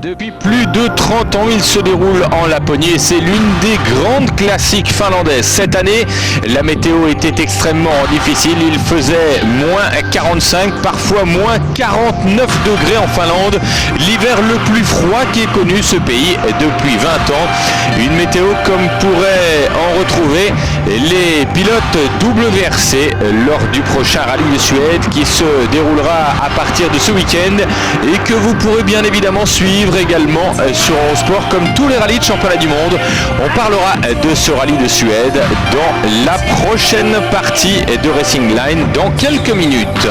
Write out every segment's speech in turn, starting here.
Depuis plus de 30 ans, il se déroule en Laponie et c'est l'une des grandes classiques finlandaises. Cette année, la météo était extrêmement difficile. Il faisait moins 45, parfois moins 49 degrés en Finlande. L'hiver le plus froid qu'ait connu ce pays depuis 20 ans. Une météo comme pourraient en retrouver les pilotes WRC lors du prochain rallye de Suède qui se déroulera à partir de ce week-end et que vous pourrez bien évidemment suivre également sur Eurosport comme tous les rallyes de championnat du monde. On parlera de ce rallye de Suède dans la prochaine partie de Racing Line dans quelques minutes.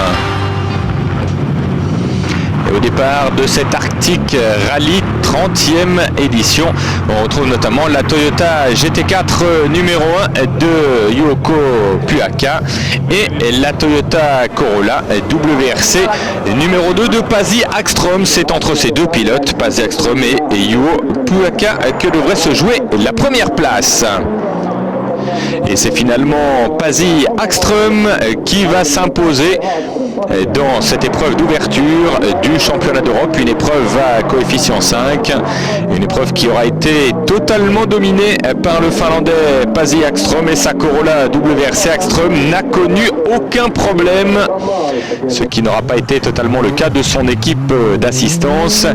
Et au départ de cet Arctic Rally 30e édition, on retrouve notamment la Toyota GT4 numéro 1 de Yuko Puaka et la Toyota Corolla WRC numéro 2 de Pasi Ekström. C'est entre ces deux pilotes, Pasi Ekström et Yuko Puaka, que devrait se jouer la première place. Et c'est finalement Pasi Ekström qui va s'imposer dans cette épreuve d'ouverture du championnat d'Europe, une épreuve à coefficient 5, une épreuve qui aura été totalement dominée par le Finlandais Pasi Ekström et sa Corolla WRC. Ekström n'a connu aucun problème, ce qui n'aura pas été totalement le cas de son équipe d'assistance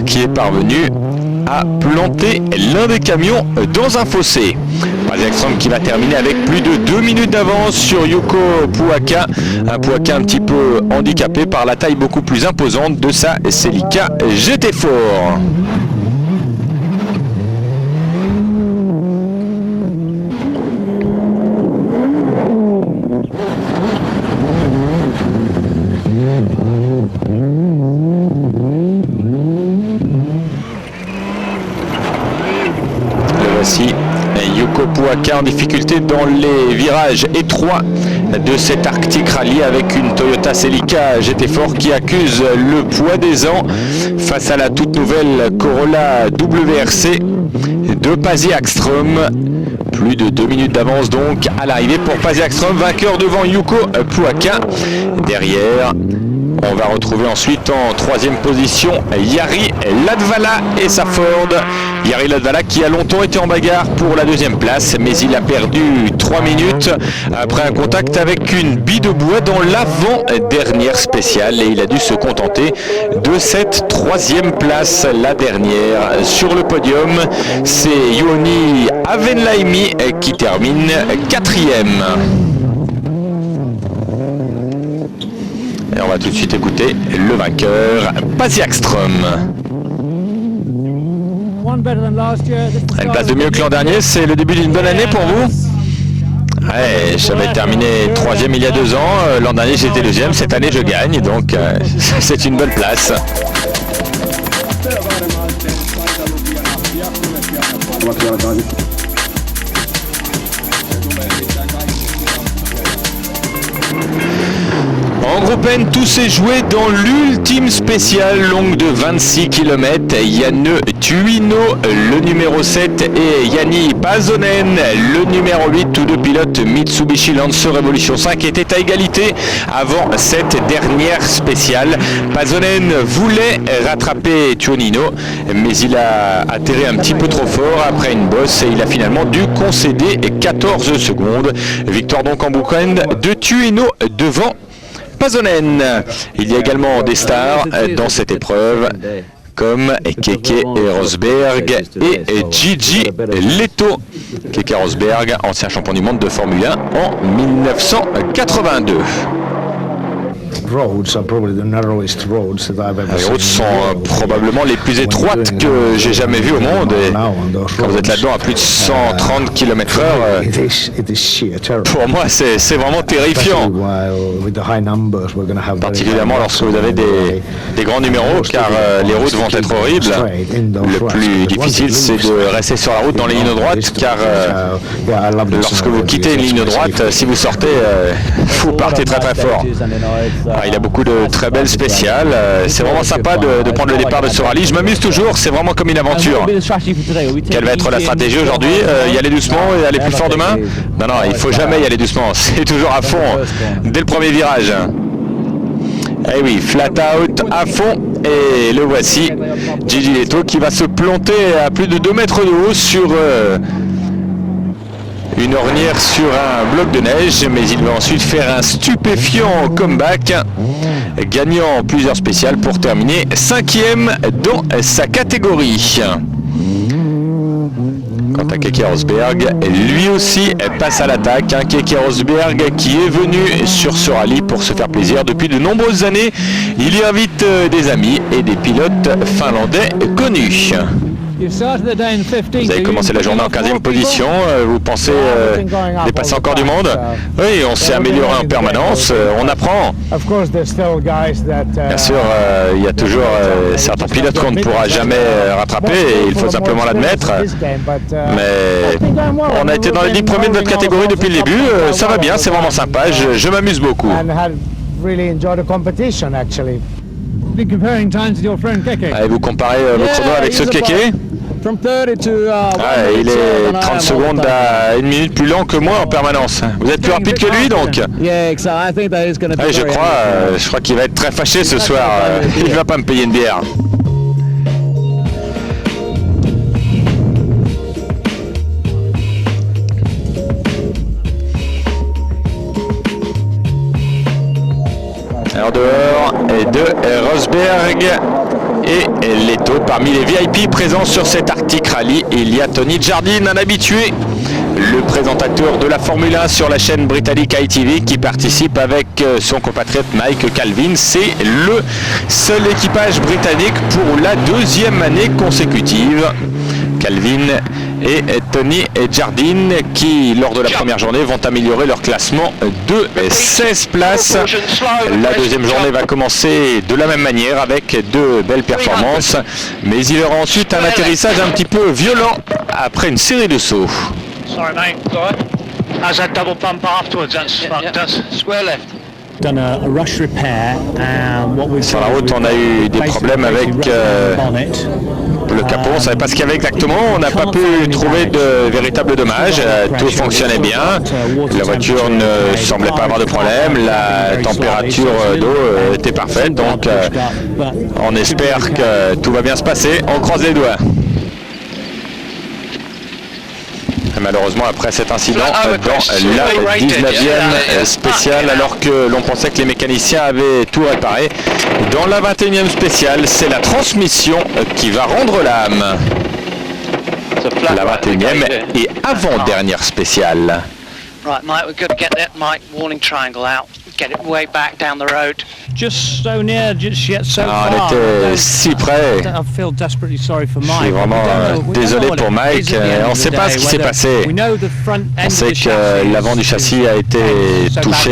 qui est parvenue à planter l'un des camions dans un fossé. Pasi Ekström qui va terminer avec plus de 2 minutes d'avance sur Yuko Puaka, un Puaka un petit peu handicapé par la taille beaucoup plus imposante de sa Celica GT4. Voici Yuko Puaka en difficulté dans les virages étroits de cet Arctic Rally avec une Toyota Celica GT4 qui accuse le poids des ans face à la toute nouvelle Corolla WRC de Pasi Ekström. Plus de 2 minutes d'avance donc à l'arrivée pour Pasi Ekström, vainqueur devant Yuko Puaka. Derrière, on va retrouver ensuite en 3e position Jari Latvala et sa Ford. Jari Latvala qui a longtemps été en bagarre pour la 2e place, mais il a perdu 3 minutes après un contact avec une bille de bois dans l'avant-dernière spéciale et il a dû se contenter de cette 3e place. La dernière sur le podium, c'est Jouni Avenlaimi qui termine 4e. Et on va tout de suite écouter le vainqueur, Pasi Ekström. Une place de mieux que l'an dernier, c'est le début d'une bonne année pour vous? Ouais, j'avais terminé 3e il y a 2 ans, l'an dernier j'étais 2e, cette année je gagne, donc c'est une bonne place. En groupe N, tout s'est joué dans l'ultime spéciale longue de 26 km. Janne Tuino, le numéro 7, et Jani Pasonen, le numéro 8, tous deux pilotes Mitsubishi Lancer Evolution 5, étaient à égalité avant cette dernière spéciale. Pasonen voulait rattraper Tuonino, mais il a atterri un petit peu trop fort après une bosse et il a finalement dû concéder 14 secondes. Victoire donc en week-end de Tuino devant Pasonen. Il y a également des stars dans cette épreuve comme Keke Rosberg et Gigi Leto. Keke Rosberg, ancien champion du monde de Formule 1 en 1982. Les routes sont probablement les plus étroites que j'ai jamais vues au monde et quand vous êtes là-dedans à plus de 130 km/h, pour moi c'est vraiment terrifiant, particulièrement lorsque vous avez des grands numéros car les routes vont être horribles. Le plus difficile c'est de rester sur la route dans les lignes droites car lorsque vous quittez une ligne droite, si vous sortez, vous partez très très fort. Il y a beaucoup de très belles spéciales. C'est vraiment sympa de prendre le départ de ce rallye. Je m'amuse toujours, c'est vraiment comme une aventure. Quelle va être la stratégie aujourd'hui? Y aller doucement et aller plus fort demain? Non, il faut jamais y aller doucement. C'est toujours à fond dès le premier virage. Eh oui, flat out à fond. Et le voici, Gigi Leto qui va se planter à plus de 2 mètres de haut sur une ornière sur un bloc de neige. Mais il va ensuite faire un stupéfiant comeback, gagnant plusieurs spéciales pour terminer 5e dans sa catégorie. Quant à Keke Rosberg, lui aussi passe à l'attaque. Keke Rosberg qui est venu sur ce rallye pour se faire plaisir depuis de nombreuses années. Il y invite des amis et des pilotes finlandais connus. Vous avez commencé la journée en 15e position, vous pensez dépasser encore du monde? Oui, on s'est amélioré en permanence, on apprend. Bien sûr, il y a toujours certains pilotes qu'on ne pourra jamais rattraper, et il faut simplement l'admettre. Mais on a été dans les 10 premiers de notre catégorie depuis le début, ça va bien, c'est vraiment sympa, je m'amuse beaucoup. Allez, vous comparez vos chronos avec ceux de Keke? Il est 30 secondes à 1 minute plus lent que moi en permanence. Vous êtes plus rapide que lui donc? Je crois qu'il va être très fâché ce soir. Il ne va pas me payer une bière. Alors dehors de Rosberg et Leto. Parmi les VIP présents sur cet Arctic Rally, il y a Tony Jardine, un habitué, le présentateur de la Formule 1 sur la chaîne britannique ITV, qui participe avec son compatriote Mike Calvin. C'est le seul équipage britannique pour la 2e année consécutive. Calvin et Tony Jardine qui, lors de la première journée, vont améliorer leur classement de 16 places. La deuxième journée va commencer de la même manière avec de belles performances, mais il y aura ensuite un atterrissage un petit peu violent après une série de sauts. Sur la route, on a eu des problèmes avec le capot, on ne savait pas ce qu'il y avait exactement, on n'a pas pu trouver de véritables dommages, tout fonctionnait bien, la voiture ne semblait pas avoir de problème, la température d'eau était parfaite, donc on espère que tout va bien se passer, on croise les doigts. Malheureusement, après cet incident dans la 19e spéciale, alors que l'on pensait que les mécaniciens avaient tout réparé, dans la 21e spéciale, c'est la transmission qui va rendre l'âme. La 21e et avant-dernière spéciale. Right, Mike, we've got to get that Mike warning triangle out. Get it way back down the road. Just so near, just yet so far. On était si près. I feel desperately sorry for Mike. Je suis vraiment désolé pour Mike. On ne sait pas ce qui s'est passé. On sait que l'avant du châssis a été touché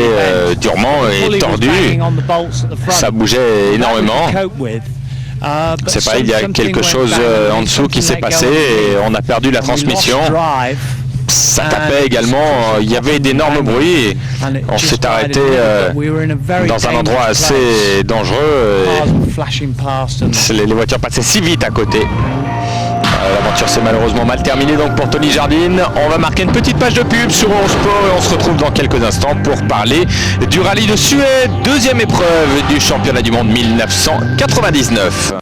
durement et tordu. Ça bougeait énormément. C'est pas, il y a quelque chose en dessous qui s'est passé et on a perdu la transmission. Ça tapait également, il y avait d'énormes bruits et on s'est arrêté dans un endroit assez dangereux et les voitures passaient si vite à côté. L'aventure s'est malheureusement mal terminée donc pour Tony Jardine. On va marquer une petite page de pub sur Eurosport et on se retrouve dans quelques instants pour parler du rallye de Suède, 2e épreuve du championnat du monde 1999.